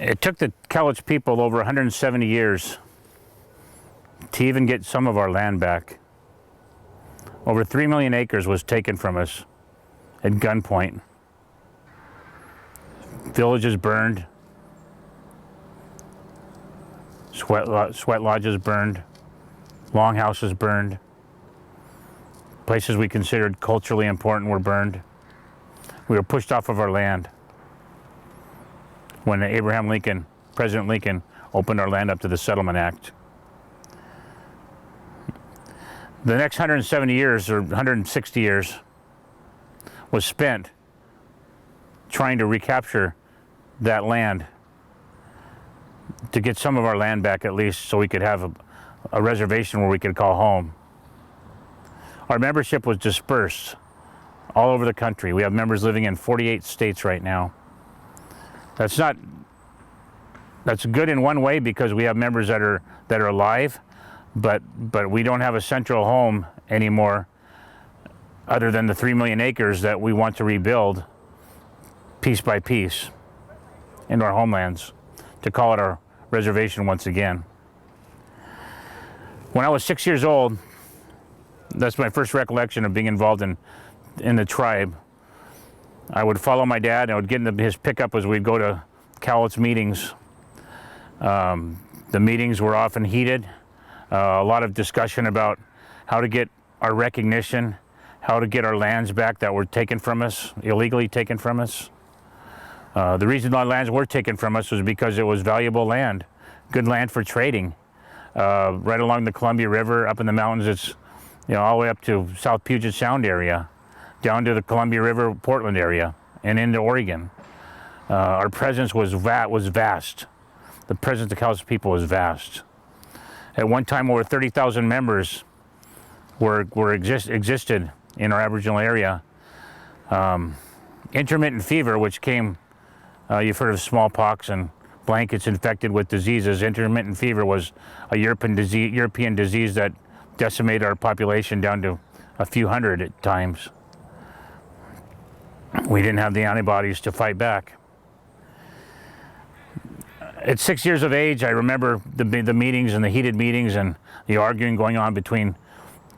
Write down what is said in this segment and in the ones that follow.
It took the Cowlitz people over 170 years to even get some of our land back. Over 3 million acres was taken from us at gunpoint. Villages burned, sweat lodges burned, longhouses burned, places we considered culturally important were burned. We were pushed off of our land when President Lincoln, opened our land up to the Settlement Act. The next 170 years, or 160 years, was spent trying to recapture that land, to get some of our land back at least, so we could have a reservation where we could call home. Our membership was dispersed all over the country. We have members living in 48 states right now. That's good in one way, because we have members that are alive, but we don't have a central home anymore, other than the 3 million acres that we want to rebuild piece by piece into our homelands, to call it our reservation once again. When I was 6 years old, that's my first recollection of being involved in the tribe. I would follow my dad, and I would get in his pickup as we'd go to Cowlitz meetings. The meetings were often heated. A lot of discussion about how to get our recognition, how to get our lands back that were taken from us, illegally taken from us. The reason our lands were taken from us was because it was valuable land, good land for trading. Right along the Columbia River, up in the mountains, it's all the way up to South Puget Sound area, down to the Columbia River, Portland area, and into Oregon. Our presence was vast. The presence of the Cowlitz people was vast. At one time, over 30,000 members existed in our Aboriginal area. Intermittent fever, which came, you've heard of smallpox and blankets infected with diseases. Intermittent fever was a European disease that decimated our population down to a few hundred at times. We didn't have the antibodies to fight back. At 6 years of age, I remember the meetings and the heated meetings and the arguing going on between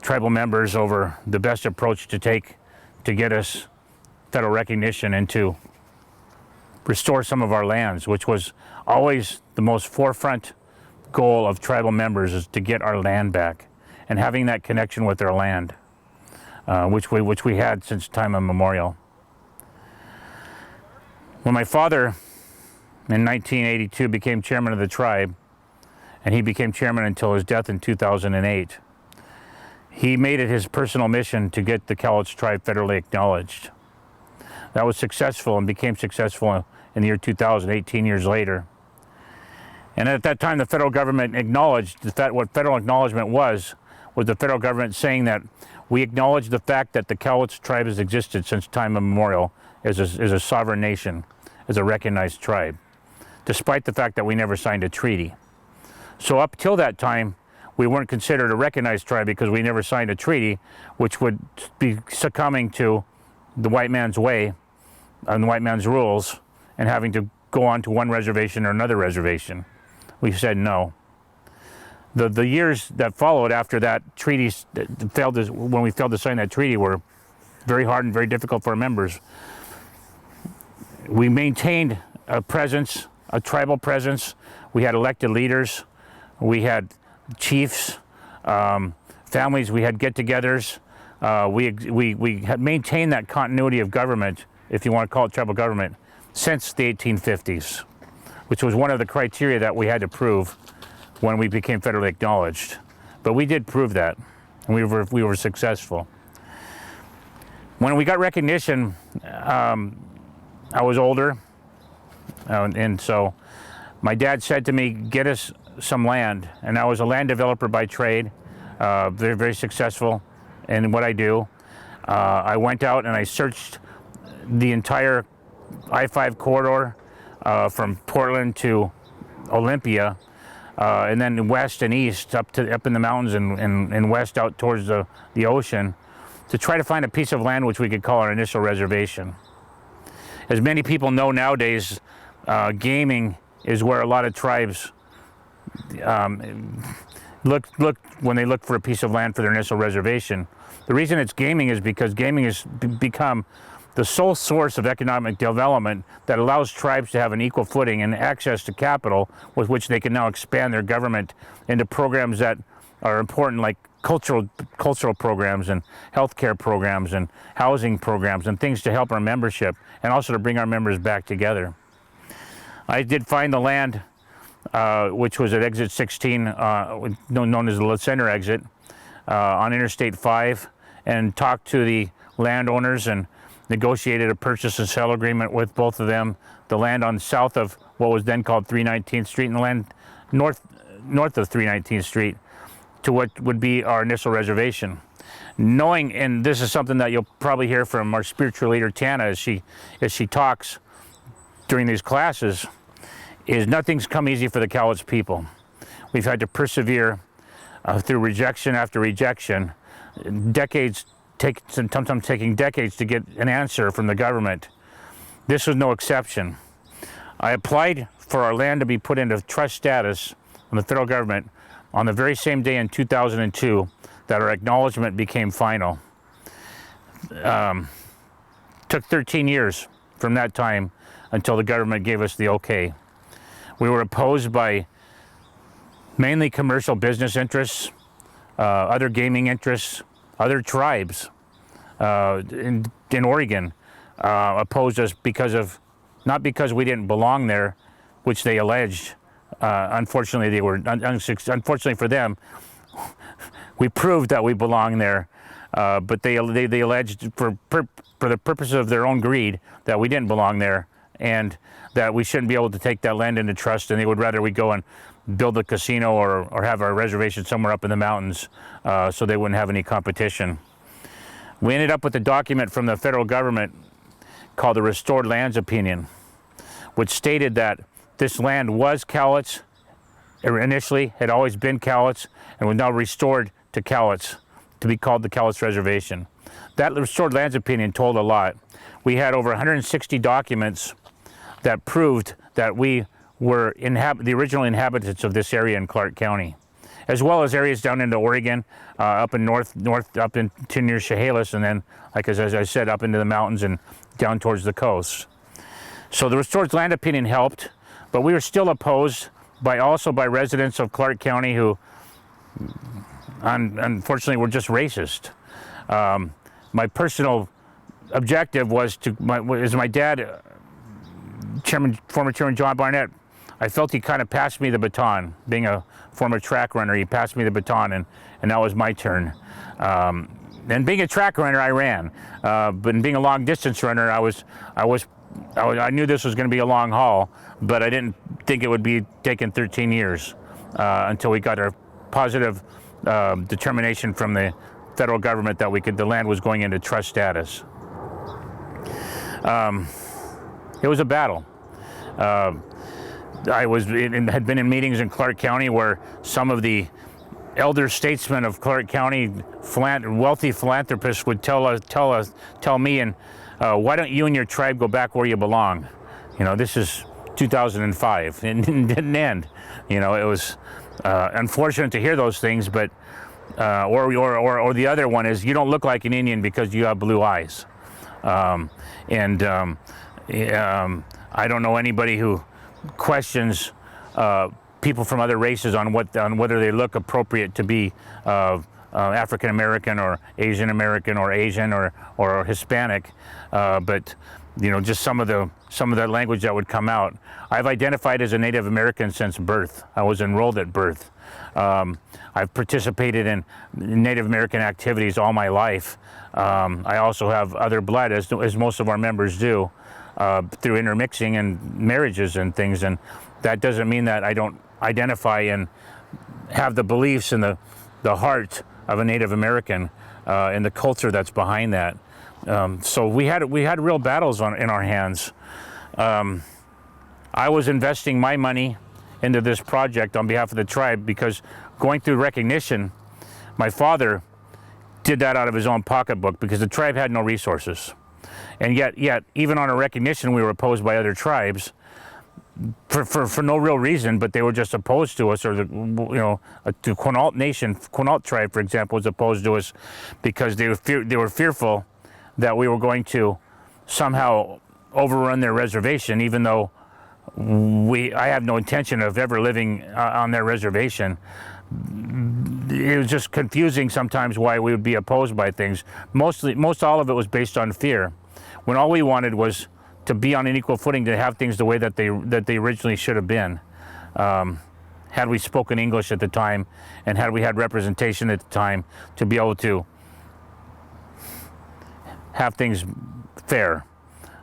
tribal members over the best approach to take to get us federal recognition and to restore some of our lands, which was always the most forefront goal of tribal members, is to get our land back and having that connection with our land, which we had since time immemorial. When my father, in 1982, became chairman of the tribe, and he became chairman until his death in 2008, he made it his personal mission to get the Cowlitz tribe federally acknowledged. That was successful and became successful in the year 2000, 18 years later. And at that time, the federal government acknowledged what federal acknowledgement was the federal government saying that we acknowledge the fact that the Cowlitz tribe has existed since time immemorial as a sovereign nation, as a recognized tribe, despite the fact that we never signed a treaty. So up till that time, we weren't considered a recognized tribe because we never signed a treaty, which would be succumbing to the white man's way and the white man's rules and having to go on to one reservation or another reservation. We said no. The years that followed after that treaty when we failed to sign that treaty, were very hard and very difficult for our members. We maintained a presence, a tribal presence. We had elected leaders. We had chiefs, families. We had get-togethers. We had maintained that continuity of government, if you want to call it tribal government, since the 1850s, which was one of the criteria that we had to prove when we became federally acknowledged. But we did prove that, and we were successful. When we got recognition, I was older, and so my dad said to me, get us some land. And I was a land developer by trade, very, very successful in what I do. I went out and I searched the entire I-5 corridor from Portland to Olympia, and then west and east up in the mountains and west out towards the ocean, to try to find a piece of land which we could call our initial reservation. As many people know nowadays, gaming is where a lot of tribes look when they look for a piece of land for their initial reservation. The reason it's gaming is because gaming has become the sole source of economic development that allows tribes to have an equal footing and access to capital with which they can now expand their government into programs that are important, like cultural programs and healthcare programs and housing programs and things to help our membership and also to bring our members back together. I did find the land, which was at exit 16, known as the center exit, on Interstate 5, and talked to the landowners and negotiated a purchase and sale agreement with both of them. The land on south of what was then called 319th Street and the land north of 319th Street to what would be our initial reservation. Knowing, and this is something that you'll probably hear from our spiritual leader Tana as she talks during these classes, is nothing's come easy for the Cowlitz people. We've had to persevere through rejection after rejection, sometimes taking decades to get an answer from the government. This was no exception. I applied for our land to be put into trust status from the federal government on the very same day in 2002 that our acknowledgement became final. Took 13 years from that time until the government gave us the okay. We were opposed by mainly commercial business interests, other gaming interests, other tribes in Oregon opposed us not because we didn't belong there, which they alleged. Unfortunately for them, we proved that we belong there, but they alleged for the purpose of their own greed that we didn't belong there and that we shouldn't be able to take that land into trust, and they would rather we go and build a casino or have our reservation somewhere up in the mountains so they wouldn't have any competition. We ended up with a document from the federal government called the Restored Lands Opinion, which stated that this land was Cowlitz, initially had always been Cowlitz, and was now restored to Cowlitz, to be called the Cowlitz Reservation. That Restored Lands Opinion told a lot. We had over 160 documents that proved that we were the original inhabitants of this area in Clark County, as well as areas down into Oregon, up in north up into near Chehalis, and then, like as I said, up into the mountains and down towards the coast. So the Restored Land Opinion helped, but we were still opposed also by residents of Clark County who, unfortunately, were just racist. My personal objective was my dad, former Chairman John Barnett, I felt he kind of passed me the baton. Being a former track runner, he passed me the baton, and that was my turn. And being a track runner, I ran. But being a long distance runner, I knew this was going to be a long haul, but I didn't think it would be taking 13 years until we got a positive determination from the federal government that the land was going into trust status. It was a battle. I had been in meetings in Clark County where some of the elder statesmen of Clark County, wealthy philanthropists, would tell me, and why don't you and your tribe go back where you belong? You know, this is 2005, and it didn't end. You know, it was unfortunate to hear those things, but or the other one is, you don't look like an Indian because you have blue eyes. I don't know anybody who questions people from other races on whether they look appropriate to be African American or Asian American or Asian or Hispanic, but you know, just some of that language that would come out. I've identified as a Native American since birth. I was enrolled at birth. I've participated in Native American activities all my life. I also have other blood, as most of our members do, through intermixing and marriages and things, and that doesn't mean that I don't identify and have the beliefs and the heart of a Native American and the culture that's behind that. So we had real battles in our hands. I was investing my money into this project on behalf of the tribe because going through recognition, my father did that out of his own pocketbook because the tribe had no resources. And yet even on a recognition, we were opposed by other tribes. for no real reason, but they were just opposed to us, or the Quinault Nation, Quinault tribe, for example, was opposed to us because they were fearful that we were going to somehow overrun their reservation, even though I have no intention of ever living on their reservation. It was just confusing sometimes why we would be opposed by things. Most all of it was based on fear, when all we wanted was to be on an equal footing, to have things the way that they originally should have been. Had we spoken English at the time, and had we had representation at the time, to be able to have things fair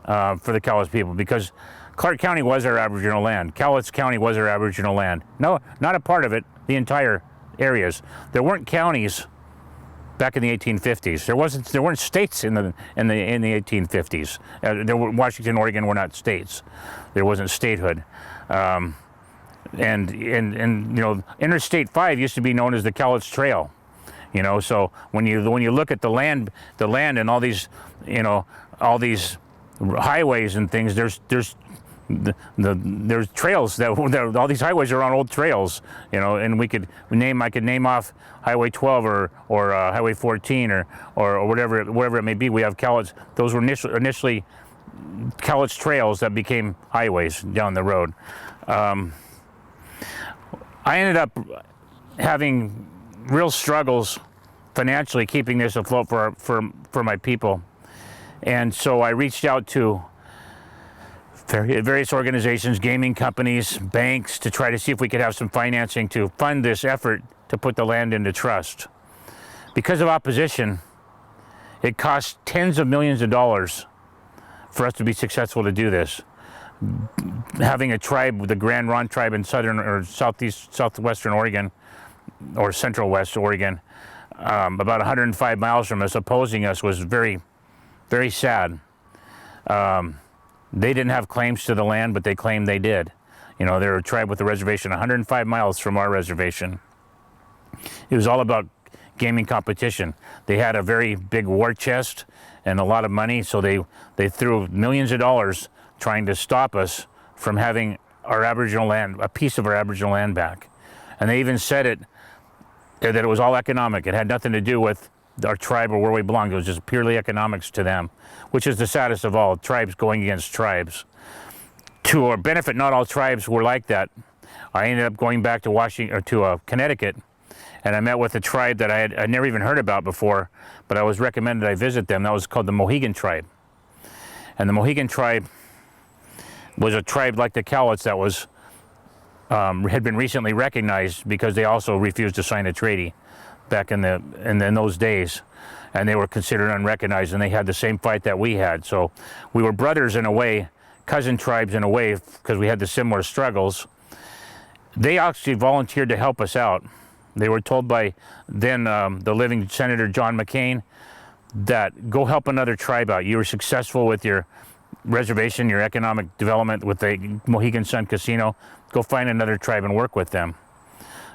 for the Cowlitz people, because Clark County was our Aboriginal land. Cowlitz County was our Aboriginal land. No, not a part of it, the entire areas. There weren't counties back in the 1850s. There weren't states in the 1850s. Washington, Oregon were not states. There wasn't statehood. And Interstate 5 used to be known as the Cowlitz Trail. So when you look at the land and all these highways and things, there's trails that all these highways are on old trails, and I could name off Highway 12 or Highway 14 or whatever it may be. We have Cowlitz. Those were initially Cowlitz trails that became highways down the road. I ended up having real struggles financially keeping this afloat for my people, and so I reached out to various organizations, gaming companies, banks, to try to see if we could have some financing to fund this effort to put the land into trust. Because of opposition, it cost tens of millions of dollars for us to be successful to do this. Having a tribe, the Grand Ronde tribe in southern or southwestern Oregon, or central west Oregon, about 105 miles from us, opposing us, was very, very sad. They didn't have claims to the land, but they claimed they did. They're a tribe with a reservation 105 miles from our reservation. It was all about gaming competition. They had a very big war chest and a lot of money, so they threw millions of dollars trying to stop us from having our Aboriginal land, a piece of our Aboriginal land back. And they even said that it was all economic. It had nothing to do with our tribe or where we belonged. It was just purely economics to them, which is the saddest of all, tribes going against tribes. To our benefit, not all tribes were like that. I ended up going back to Connecticut, and I met with a tribe that I'd never even heard about before, but I was recommended I visit them. That was called the Mohegan tribe. And the Mohegan tribe was a tribe like the Cowlitz that was had been recently recognized because they also refused to sign a treaty back in those days, and they were considered unrecognized, and they had the same fight that we had. So we were brothers in a way, cousin tribes in a way, because we had the similar struggles. They actually volunteered to help us out. They were told by then the living Senator John McCain that go help another tribe out. You were successful with your reservation, your economic development with the Mohegan Sun Casino. Go find another tribe and work with them.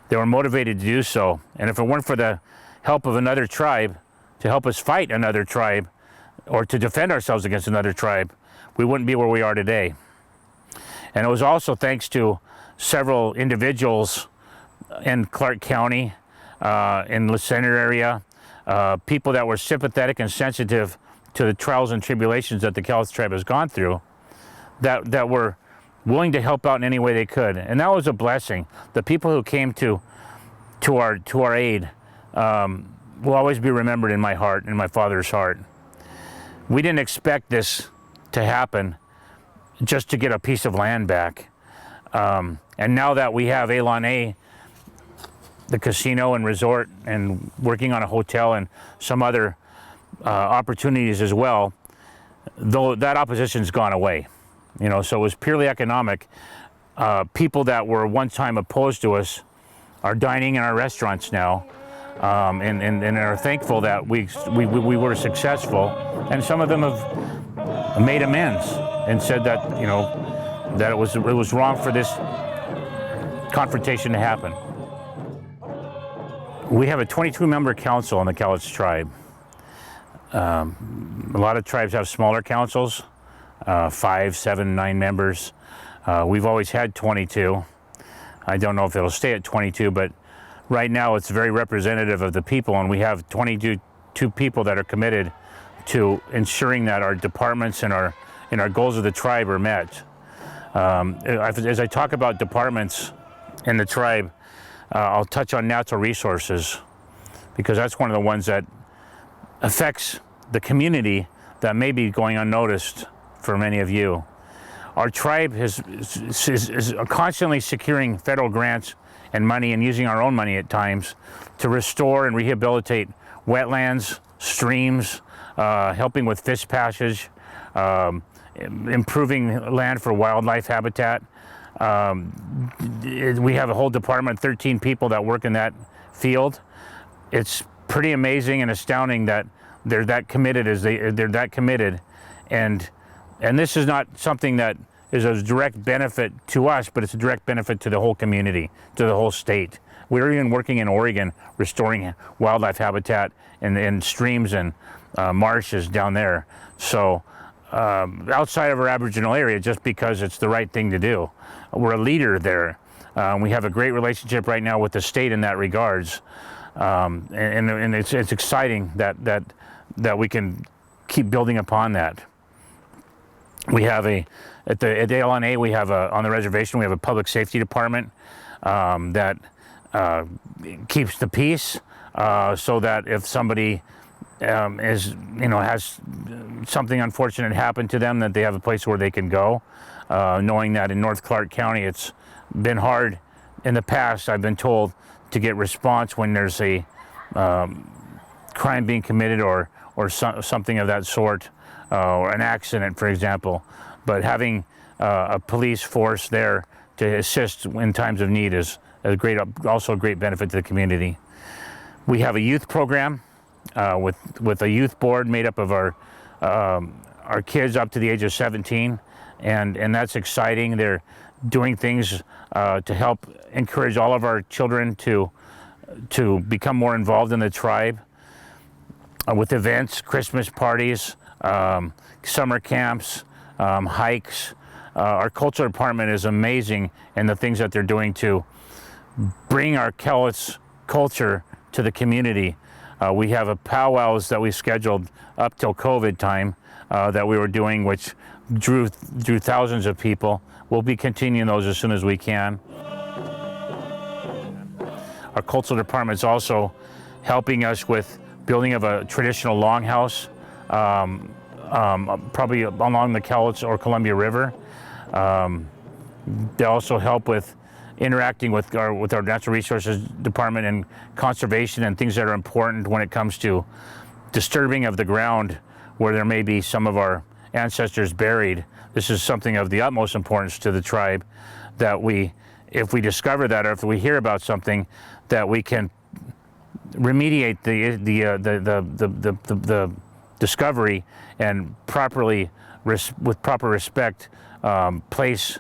They were motivated to do so. And if it weren't for the help of another tribe to help us fight another tribe or to defend ourselves against another tribe, we wouldn't be where we are today. And it was also thanks to several individuals in Clark County, in the center area, people that were sympathetic and sensitive to the trials and tribulations that the Cowlitz tribe has gone through, that were willing to help out in any way they could. And that was a blessing. The people who came to our aid will always be remembered in my heart, in my father's heart. We didn't expect this to happen just to get a piece of land back. And now that we have Elon A, the casino and resort, and working on a hotel and some other opportunities as well, though that opposition's gone away. So it was purely economic. People that were one time opposed to us are dining in our restaurants now, and are thankful that we were successful. And some of them have made amends and said that that it was wrong for this confrontation to happen. We have a 22-member council on the Cowlitz tribe. A lot of tribes have smaller councils, 5, 7, 9 members. We've always had 22. I don't know if it'll stay at 22, but right now it's very representative of the people, and we have 22 people that are committed to ensuring that our departments and our goals of the tribe are met. As I talk about departments in the tribe, I'll touch on natural resources, because that's one of the ones that affects the community that may be going unnoticed for many of you. Our tribe is constantly securing federal grants and money, and using our own money at times, to restore and rehabilitate wetlands, streams, helping with fish passage, improving land for wildlife habitat. We have a whole department, 13 people that work in that field. It's pretty amazing and astounding that they're that committed. They're that committed, and this is not something that is a direct benefit to us, but it's a direct benefit to the whole community, to the whole state. We're even working in Oregon, restoring wildlife habitat in streams and marshes down there. So outside of our Aboriginal area, just because it's the right thing to do. We're a leader there. We have a great relationship right now with the state in that regards. And it's exciting that we can keep building upon that. We have at the LNA, we have on the reservation, we have a public safety department that keeps the peace, so that if somebody has something unfortunate happen to them, that they have a place where they can go, knowing that in North Clark County it's been hard in the past, I've been told, to get response when there's a crime being committed or something of that sort, or an accident, for example. But having a police force there to assist in times of need is also a great benefit to the community. We have a youth program with a youth board made up of our kids up to the age of 17, and that's exciting. They're doing things to help encourage all of our children to become more involved in the tribe, with events, Christmas parties, summer camps, hikes. Our culture department is amazing in the things that they're doing to bring our Cowlitz culture to the community. We have a powwows that we scheduled up till COVID time that we were doing, which drew thousands of people. We'll be continuing those as soon as we can. Our cultural department is also helping us with building of a traditional longhouse, probably along the Cowlitz or Columbia River. They also help with interacting with our natural resources department and conservation and things that are important when it comes to disturbing of the ground where there may be some of our ancestors buried. This is something of the utmost importance to the tribe, that if we discover that, or if we hear about something, that we can remediate the discovery and properly, with proper respect, place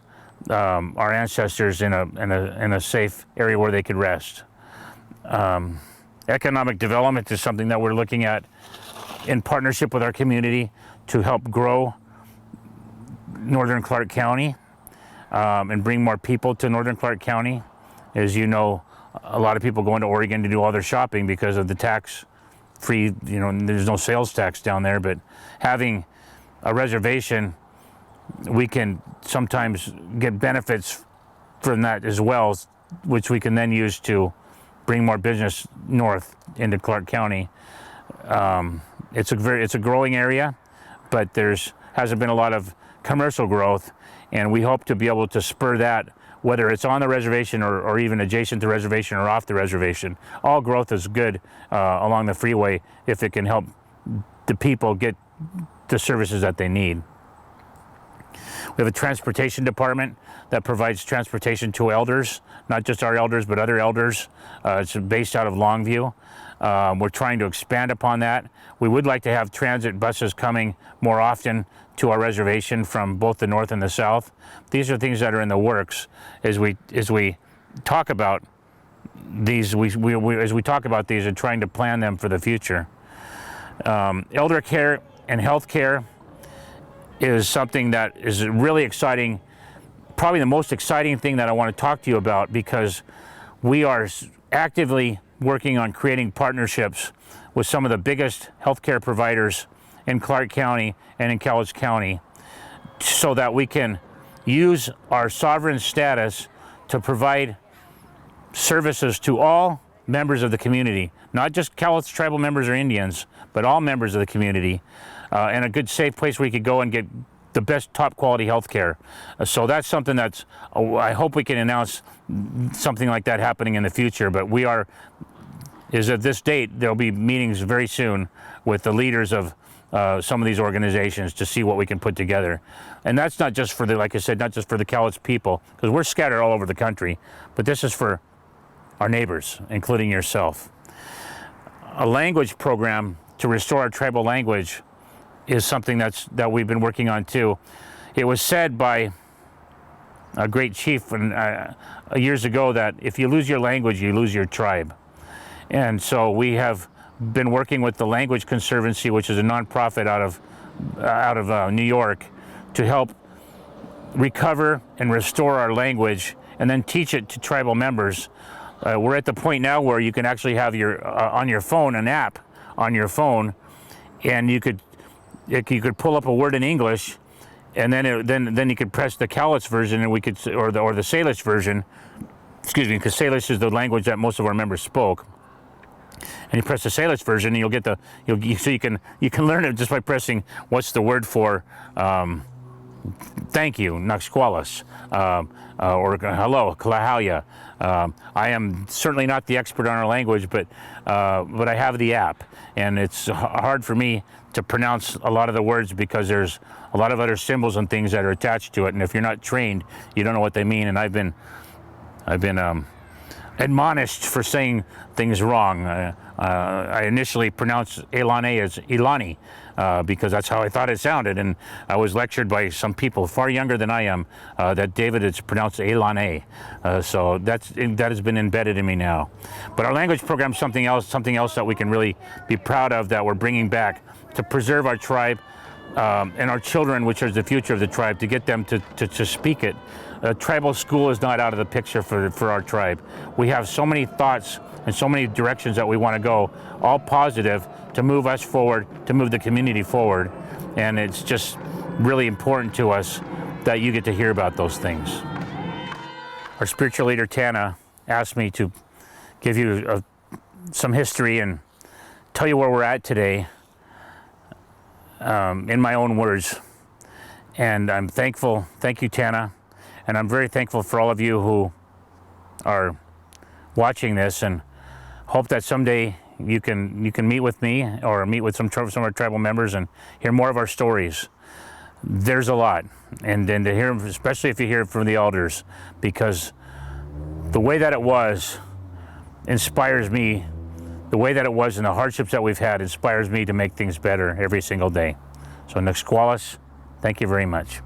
our ancestors in a safe area where they could rest. Economic development is something that we're looking at in partnership with our community to help grow Northern Clark County, and bring more people to Northern Clark County. As you know, a lot of people go into Oregon to do all their shopping because of the tax-free, there's no sales tax down there, but having a reservation, we can sometimes get benefits from that as well, which we can then use to bring more business north into Clark County. It's a growing area, but hasn't been a lot of commercial growth, and we hope to be able to spur that, whether it's on the reservation or even adjacent to the reservation or off the reservation. All growth is good along the freeway if it can help the people get the services that they need. We have a transportation department that provides transportation to elders, not just our elders, but other elders. It's based out of Longview. We're trying to expand upon that. We would like to have transit buses coming more often to our reservation from both the north and the south. These are things that are in the works as we talk about these. As we talk about these and trying to plan them for the future. Elder care and health care is something that is really exciting probably the most exciting thing that I want to talk to you about, because we are actively working on creating partnerships with some of the biggest healthcare providers in Clark County and in Cowlitz County, so that we can use our sovereign status to provide services to all members of the community, not just Cowlitz tribal members or Indians, but all members of the community, and a good, safe place where you could go and get the best, top quality health care. So that's something that's, I hope we can announce something like that happening in the future, but at this date, there'll be meetings very soon with the leaders of some of these organizations to see what we can put together. And that's not just for like I said, not just for the Cowlitz people, because we're scattered all over the country, but this is for our neighbors, including yourself. A language program to restore our tribal language is something that we've been working on too. It was said by a great chief years ago that if you lose your language, you lose your tribe. And so we have been working with the Language Conservancy, which is a nonprofit out of New York, to help recover and restore our language and then teach it to tribal members. We're at the point now where you can actually have on your phone an app on your phone, and you could pull up a word in English, and then you could press the Cowlitz version, and or the Salish version. Excuse me, because Salish is the language that most of our members spoke. And you press the Cowlitz version, and you'll get so you can learn it just by pressing what's the word for thank you, Naxqualis, or hello, Kalahalia. I am certainly not the expert on our language, but I have the app, and it's hard for me to pronounce a lot of the words because there's a lot of other symbols and things that are attached to it, and if you're not trained, you don't know what they mean. And I've been admonished for saying things wrong. I initially pronounced Elane as Ilani because that's how I thought it sounded, and I was lectured by some people far younger than I am that David is pronounced Elane. So that has been embedded in me now. But our language program is something else that we can really be proud of, that we're bringing back to preserve our tribe and our children, which is the future of the tribe, to get them to speak it. Tribal school is not out of the picture for our tribe. We have so many thoughts and so many directions that we want to go, all positive, to move us forward, to move the community forward. And it's just really important to us that you get to hear about those things. Our spiritual leader, Tana, asked me to give you some history and tell you where we're at today in my own words. And I'm thankful. Thank you, Tana. And I'm very thankful for all of you who are watching this, and hope that someday you can meet with me or meet with some of our tribal members and hear more of our stories. There's a lot, and to hear, especially if you hear it from the elders, because the way that it was inspires me. The way that it was and the hardships that we've had inspires me to make things better every single day. So Naxqualis, thank you very much.